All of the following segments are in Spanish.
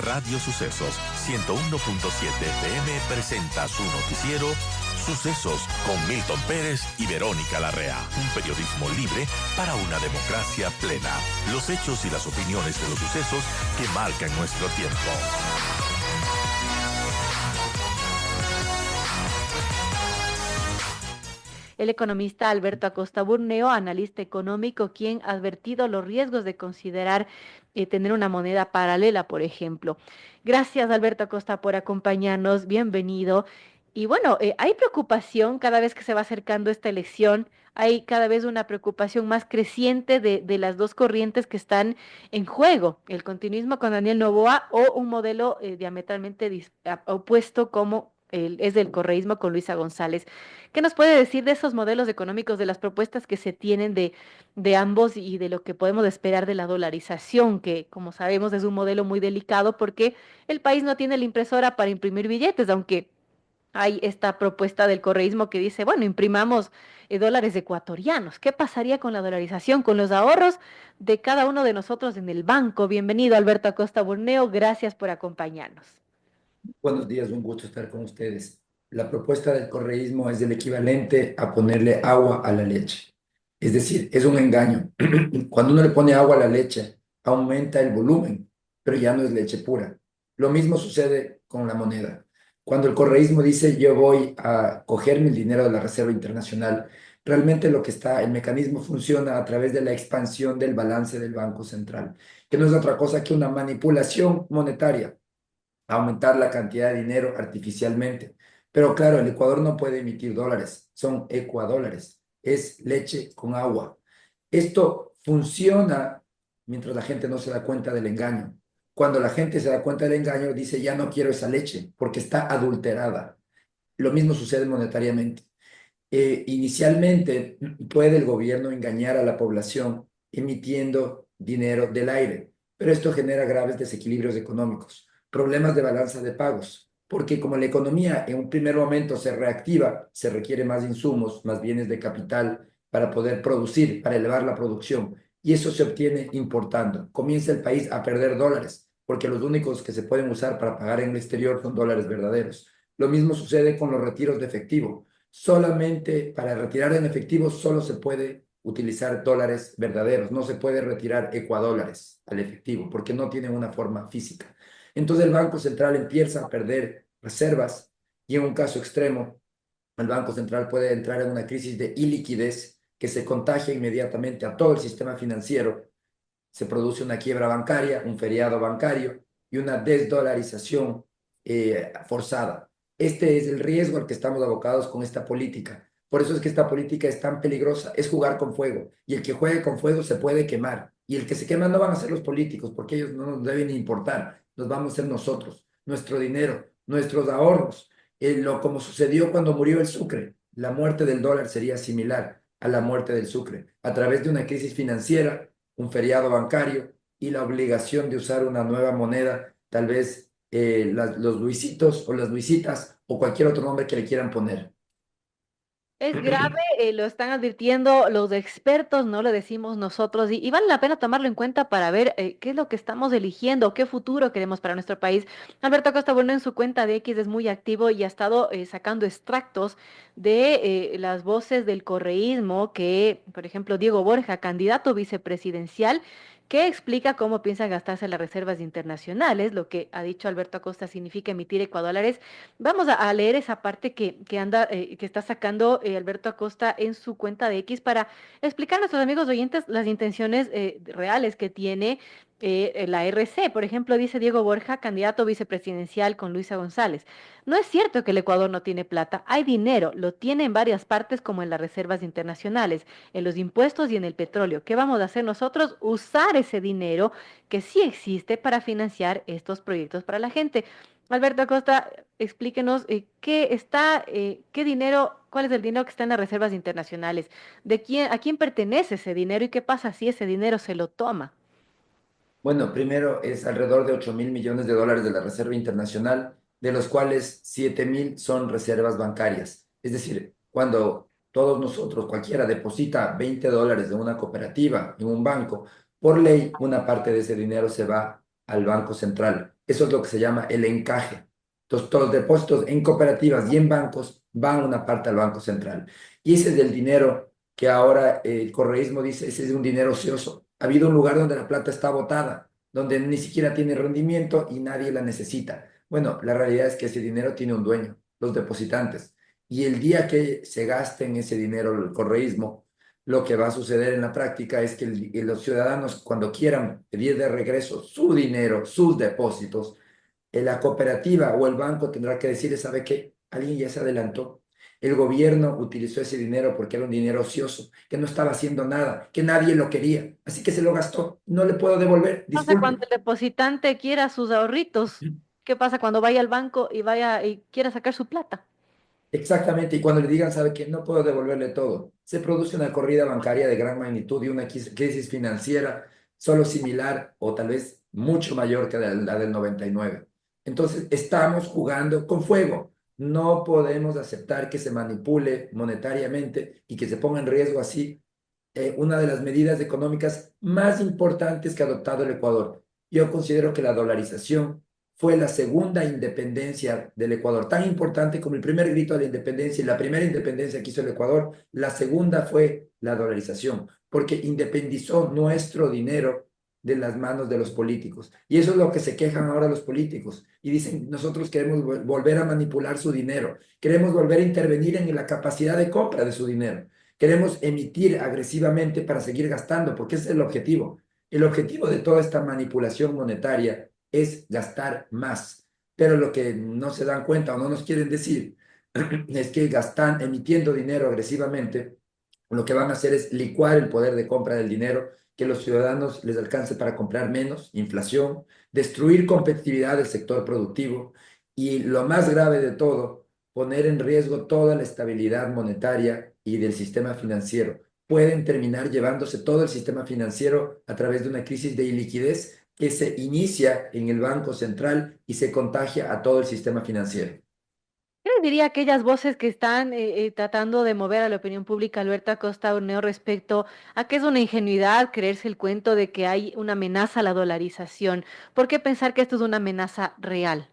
Radio Sucesos 101.7 FM presenta su noticiero Sucesos con Milton Pérez y Verónica Larrea. Un periodismo libre para una democracia plena. Los hechos y las opiniones de los sucesos que marcan nuestro tiempo. El economista Alberto Acosta Burneo, analista económico, quien ha advertido los riesgos de considerar tener una moneda paralela, por ejemplo. Gracias, Alberto Acosta, por acompañarnos. Bienvenido. Y bueno, hay preocupación cada vez que se va acercando esta elección. Hay cada vez una preocupación más creciente de las dos corrientes que están en juego, el continuismo con Daniel Noboa o un modelo diametralmente opuesto como es del correísmo con Luisa González. ¿Qué nos puede decir de esos modelos económicos, de las propuestas que se tienen de ambos y de lo que podemos esperar de la dolarización, que como sabemos es un modelo muy delicado porque el país no tiene la impresora para imprimir billetes, aunque hay esta propuesta del correísmo que dice, bueno, imprimamos dólares ecuatorianos? ¿Qué pasaría con la dolarización, con los ahorros de cada uno de nosotros en el banco? Bienvenido, Alberto Acosta Burneo, gracias por acompañarnos. Buenos días, un gusto estar con ustedes. La propuesta del correísmo es el equivalente a ponerle agua a la leche. Es decir, es un engaño. Cuando uno le pone agua a la leche, aumenta el volumen, pero ya no es leche pura. Lo mismo sucede con la moneda. Cuando el correísmo dice yo voy a cogerme el dinero de la Reserva Internacional, realmente el mecanismo funciona a través de la expansión del balance del Banco Central, que no es otra cosa que una manipulación monetaria, aumentar la cantidad de dinero artificialmente. Pero claro, el Ecuador no puede emitir dólares, son ecuadólares, es leche con agua. Esto funciona mientras la gente no se da cuenta del engaño. Cuando la gente se da cuenta del engaño, dice, ya no quiero esa leche porque está adulterada. Lo mismo sucede monetariamente. Inicialmente puede el gobierno engañar a la población emitiendo dinero del aire, pero esto genera graves desequilibrios económicos, problemas de balanza de pagos, porque como la economía en un primer momento se reactiva, se requiere más insumos, más bienes de capital para poder producir, para elevar la producción, y eso se obtiene importando. Comienza el país a perder dólares, porque los únicos que se pueden usar para pagar en el exterior son dólares verdaderos. Lo mismo sucede con los retiros de efectivo. Solamente para retirar en efectivo solo se puede utilizar dólares verdaderos, no se puede retirar ecuadólares al efectivo porque no tienen una forma física. Entonces el Banco Central empieza a perder reservas y en un caso extremo el Banco Central puede entrar en una crisis de iliquidez que se contagia inmediatamente a todo el sistema financiero. Se produce una quiebra bancaria, un feriado bancario y una desdolarización forzada. Este es el riesgo al que estamos abocados con esta política. Por eso es que esta política es tan peligrosa, es jugar con fuego. Y el que juegue con fuego se puede quemar. Y el que se quema no van a ser los políticos, porque ellos no nos deben importar. Nos vamos a ser nosotros, nuestro dinero, nuestros ahorros. Como sucedió cuando murió el Sucre. La muerte del dólar sería similar a la muerte del Sucre. A través de una crisis financiera, un feriado bancario y la obligación de usar una nueva moneda, tal vez los Luisitos o las Luisitas o cualquier otro nombre que le quieran poner. Es grave, lo están advirtiendo los expertos, no lo decimos nosotros, y vale la pena tomarlo en cuenta para ver qué es lo que estamos eligiendo, qué futuro queremos para nuestro país. Alberto Acosta Bueno en su cuenta de X es muy activo y ha estado sacando extractos de las voces del correísmo, que, por ejemplo, Diego Borja, candidato vicepresidencial, que explica cómo piensa gastarse las reservas internacionales. Lo que ha dicho Alberto Acosta significa emitir ecuadólares. Vamos a leer esa parte que está sacando Alberto Acosta en su cuenta de X para explicar a nuestros amigos oyentes las intenciones reales que tiene la RC. Por ejemplo, dice Diego Borja, candidato vicepresidencial con Luisa González. No es cierto que el Ecuador no tiene plata, hay dinero, lo tiene en varias partes como en las reservas internacionales, en los impuestos y en el petróleo. ¿Qué vamos a hacer nosotros? Usar ese dinero que sí existe para financiar estos proyectos para la gente. Alberto Acosta, explíquenos qué dinero, cuál es el dinero que está en las reservas internacionales, a quién pertenece ese dinero y qué pasa si ese dinero se lo toma. Bueno, primero es alrededor de 8.000 millones de dólares de la Reserva Internacional, de los cuales 7.000 son reservas bancarias. Es decir, cuando todos nosotros, cualquiera deposita 20 dólares de una cooperativa en un banco, por ley, una parte de ese dinero se va al Banco Central. Eso es lo que se llama el encaje. Entonces, todos los depósitos en cooperativas y en bancos van una parte al Banco Central. Y ese es el dinero que ahora el correísmo dice, ese es un dinero ocioso. Ha habido un lugar donde la plata está botada, donde ni siquiera tiene rendimiento y nadie la necesita. Bueno, la realidad es que ese dinero tiene un dueño, los depositantes. Y el día que se gasten ese dinero el correísmo, lo que va a suceder en la práctica es que los ciudadanos, cuando quieran pedir de regreso su dinero, sus depósitos, la cooperativa o el banco tendrá que decirle, ¿sabe qué? Alguien ya se adelantó. El gobierno utilizó ese dinero porque era un dinero ocioso, que no estaba haciendo nada, que nadie lo quería. Así que se lo gastó. No le puedo devolver. ¿Qué pasa Disculpe. cuando el depositante quiera sus ahorritos? ¿Qué pasa cuando vaya al banco y vaya y quiera sacar su plata? Exactamente, y cuando le digan, sabe que no puedo devolverle todo, se produce una corrida bancaria de gran magnitud y una crisis financiera solo similar o tal vez mucho mayor que la del 99. Entonces, estamos jugando con fuego. No podemos aceptar que se manipule monetariamente y que se ponga en riesgo así una de las medidas económicas más importantes que ha adoptado el Ecuador. Yo considero que la dolarización fue la segunda independencia del Ecuador, tan importante como el primer grito de la independencia y la primera independencia que hizo el Ecuador, la segunda fue la dolarización, porque independizó nuestro dinero de las manos de los políticos. Y eso es lo que se quejan ahora los políticos. Y dicen, nosotros queremos volver a manipular su dinero, queremos volver a intervenir en la capacidad de compra de su dinero. Queremos emitir agresivamente para seguir gastando, porque ese es el objetivo. El objetivo de toda esta manipulación monetaria es gastar más. Pero lo que no se dan cuenta o no nos quieren decir es que gastan, emitiendo dinero agresivamente, lo que van a hacer es licuar el poder de compra del dinero, que los ciudadanos les alcance para comprar menos, inflación, destruir competitividad del sector productivo y lo más grave de todo, poner en riesgo toda la estabilidad monetaria y del sistema financiero. Pueden terminar llevándose todo el sistema financiero a través de una crisis de iliquidez que se inicia en el Banco Central y se contagia a todo el sistema financiero. ¿Qué le diría a aquellas voces que están tratando de mover a la opinión pública, Alberto Costa Urneo, respecto a que es una ingenuidad creerse el cuento de que hay una amenaza a la dolarización? ¿Por qué pensar que esto es una amenaza real?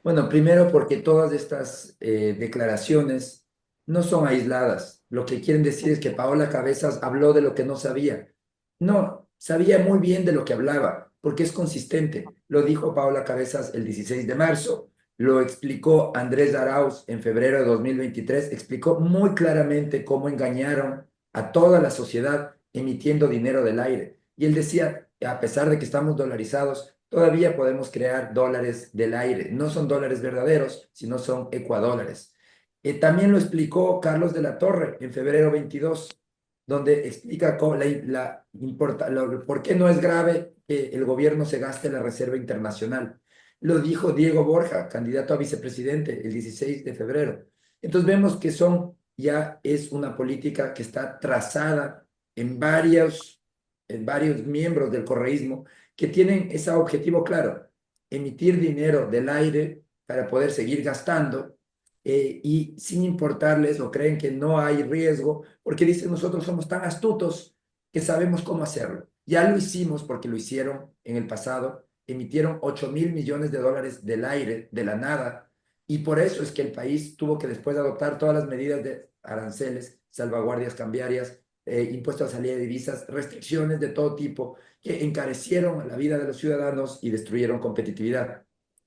Bueno, primero porque todas estas declaraciones no son aisladas. Lo que quieren decir es que Paola Cabezas habló de lo que no sabía. No, sabía muy bien de lo que hablaba, porque es consistente. Lo dijo Paola Cabezas el 16 de marzo, lo explicó Andrés Arauz en febrero de 2023, explicó muy claramente cómo engañaron a toda la sociedad emitiendo dinero del aire. Y él decía, a pesar de que estamos dolarizados, todavía podemos crear dólares del aire. No son dólares verdaderos, sino son ecuadólares. También lo explicó Carlos de la Torre en febrero 22, donde explica cómo por qué no es grave que el gobierno se gaste la reserva internacional. Lo dijo Diego Borja, candidato a vicepresidente, el 16 de febrero. Entonces vemos que ya es una política que está trazada en varios miembros del correísmo que tienen ese objetivo claro, emitir dinero del aire para poder seguir gastando y sin importarles o creen que no hay riesgo, porque dicen nosotros somos tan astutos que sabemos cómo hacerlo. Ya lo hicimos porque lo hicieron en el pasado, emitieron 8.000 millones de dólares del aire, de la nada, y por eso es que el país tuvo que después adoptar todas las medidas de aranceles, salvaguardias cambiarias, impuestos a salida de divisas, restricciones de todo tipo que encarecieron la vida de los ciudadanos y destruyeron competitividad.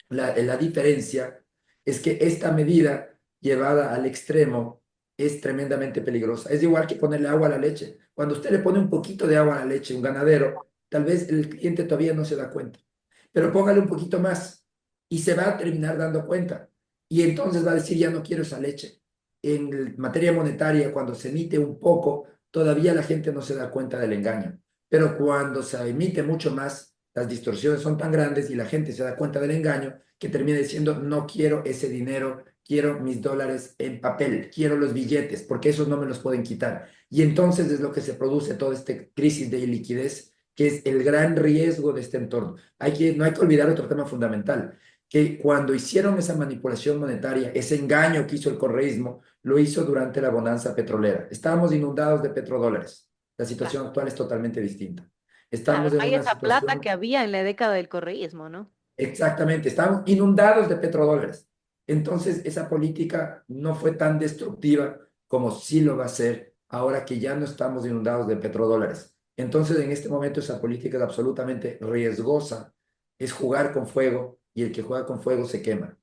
La diferencia es que esta medida llevada al extremo es tremendamente peligrosa. Es igual que ponerle agua a la leche. Cuando usted le pone un poquito de agua a la leche, un ganadero, tal vez el cliente todavía no se da cuenta, pero póngale un poquito más y se va a terminar dando cuenta. Y entonces va a decir, ya no quiero esa leche. En materia monetaria, cuando se emite un poco, todavía la gente no se da cuenta del engaño. Pero cuando se emite mucho más, las distorsiones son tan grandes y la gente se da cuenta del engaño que termina diciendo, no quiero ese dinero, quiero mis dólares en papel, quiero los billetes, porque esos no me los pueden quitar. Y entonces es lo que se produce toda esta crisis de liquidez, que es el gran riesgo de este entorno. No hay que olvidar otro tema fundamental, que cuando hicieron esa manipulación monetaria, ese engaño que hizo el correísmo, lo hizo durante la bonanza petrolera. Estábamos inundados de petrodólares. La situación actual es totalmente distinta. Claro, Estamos no en hay una esa plata situación. que había en la década del correísmo, ¿no? Exactamente, estamos inundados de petrodólares. Entonces, esa política no fue tan destructiva como sí lo va a ser ahora que ya no estamos inundados de petrodólares. Entonces, en este momento, esa política es absolutamente riesgosa, es jugar con fuego y el que juega con fuego se quema.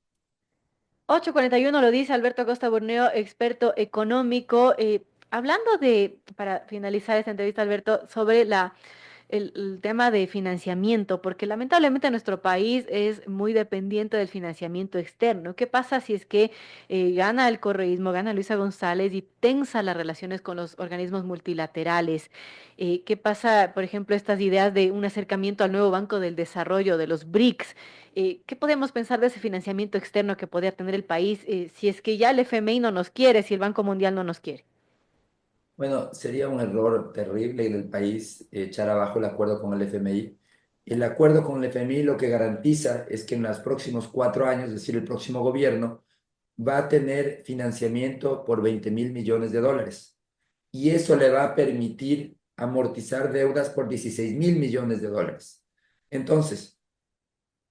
8:41 lo dice Alberto Acosta Burneo, experto económico. Hablando para finalizar esta entrevista, Alberto, sobre el tema de financiamiento, porque lamentablemente nuestro país es muy dependiente del financiamiento externo. ¿Qué pasa si es que gana el correísmo, gana Luisa González y tensa las relaciones con los organismos multilaterales? ¿Qué pasa, por ejemplo, estas ideas de un acercamiento al nuevo Banco del Desarrollo, de los BRICS? ¿Qué podemos pensar de ese financiamiento externo que podría tener el país si es que ya el FMI no nos quiere, si el Banco Mundial no nos quiere? Bueno, sería un error terrible del país echar abajo el acuerdo con el FMI. El acuerdo con el FMI lo que garantiza es que en los próximos 4 años, es decir, el próximo gobierno, va a tener financiamiento por 20.000 millones de dólares. Y eso le va a permitir amortizar deudas por 16.000 millones de dólares. Entonces,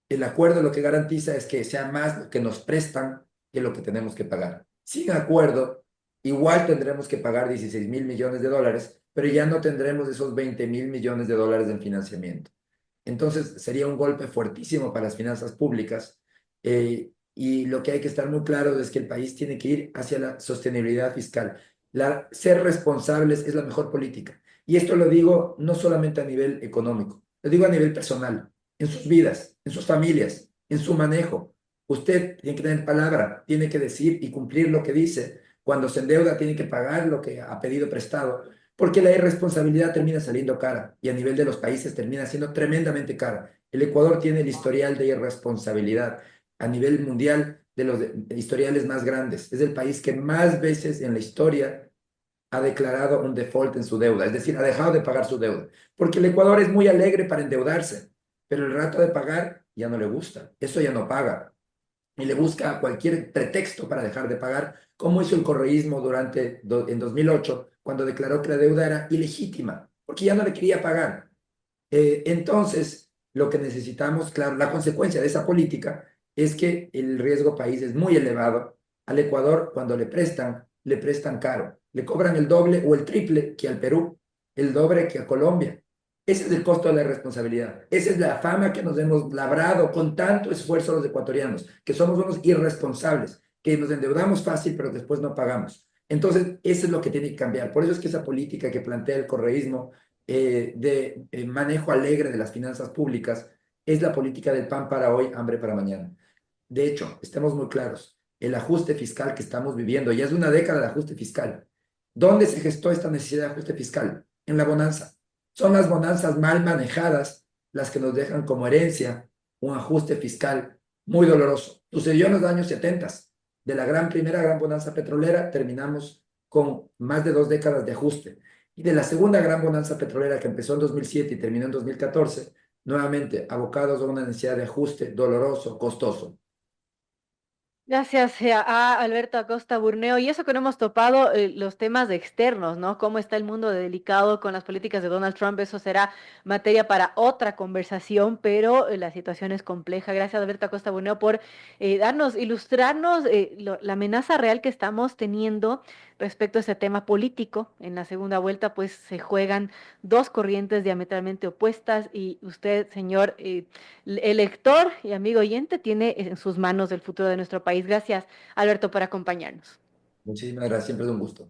el acuerdo lo que garantiza es que sea más lo que nos prestan que lo que tenemos que pagar. Sin acuerdo, igual tendremos que pagar 16.000 millones de dólares, pero ya no tendremos esos 20.000 millones de dólares en financiamiento. Entonces, sería un golpe fuertísimo para las finanzas públicas. Y lo que hay que estar muy claro es que el país tiene que ir hacia la sostenibilidad fiscal. Ser responsables es la mejor política. Y esto lo digo no solamente a nivel económico, lo digo a nivel personal, en sus vidas, en sus familias, en su manejo. Usted tiene que tener palabra, tiene que decir y cumplir lo que dice. Cuando se endeuda, tiene que pagar lo que ha pedido prestado, porque la irresponsabilidad termina saliendo cara y a nivel de los países termina siendo tremendamente cara. El Ecuador tiene el historial de irresponsabilidad a nivel mundial de los historiales más grandes. Es el país que más veces en la historia ha declarado un default en su deuda, es decir, ha dejado de pagar su deuda, porque el Ecuador es muy alegre para endeudarse, pero el rato de pagar ya no le gusta, eso ya no paga y le busca cualquier pretexto para dejar de pagar, como hizo el correísmo en 2008, cuando declaró que la deuda era ilegítima, porque ya no le quería pagar. Entonces, lo que necesitamos, claro, la consecuencia de esa política es que el riesgo país es muy elevado. Al Ecuador, cuando le prestan caro, le cobran el doble o el triple que al Perú, el doble que a Colombia. Ese es el costo de la responsabilidad. Esa es la fama que nos hemos labrado con tanto esfuerzo los ecuatorianos, que somos unos irresponsables, que nos endeudamos fácil, pero después no pagamos. Entonces, eso es lo que tiene que cambiar. Por eso es que esa política que plantea el correísmo de manejo alegre de las finanzas públicas es la política del pan para hoy, hambre para mañana. De hecho, estemos muy claros, el ajuste fiscal que estamos viviendo, ya es una década de ajuste fiscal. ¿Dónde se gestó esta necesidad de ajuste fiscal? En la bonanza. Son las bonanzas mal manejadas las que nos dejan como herencia un ajuste fiscal muy doloroso. Sucedió en los años 70. De la primera gran bonanza petrolera terminamos con más de 2 décadas de ajuste. Y de la segunda gran bonanza petrolera que empezó en 2007 y terminó en 2014, nuevamente abocados a una necesidad de ajuste doloroso, costoso. Gracias a Alberto Acosta Burneo. Y eso que no hemos topado los temas externos, ¿no? Cómo está el mundo de delicado con las políticas de Donald Trump, eso será materia para otra conversación, pero la situación es compleja. Gracias, Alberto Acosta Burneo, por ilustrarnos la amenaza real que estamos teniendo respecto a ese tema político. En la segunda vuelta, pues se juegan dos corrientes diametralmente opuestas y usted, señor elector y amigo oyente, tiene en sus manos el futuro de nuestro país. Gracias, Alberto, por acompañarnos. Muchísimas gracias, siempre es un gusto.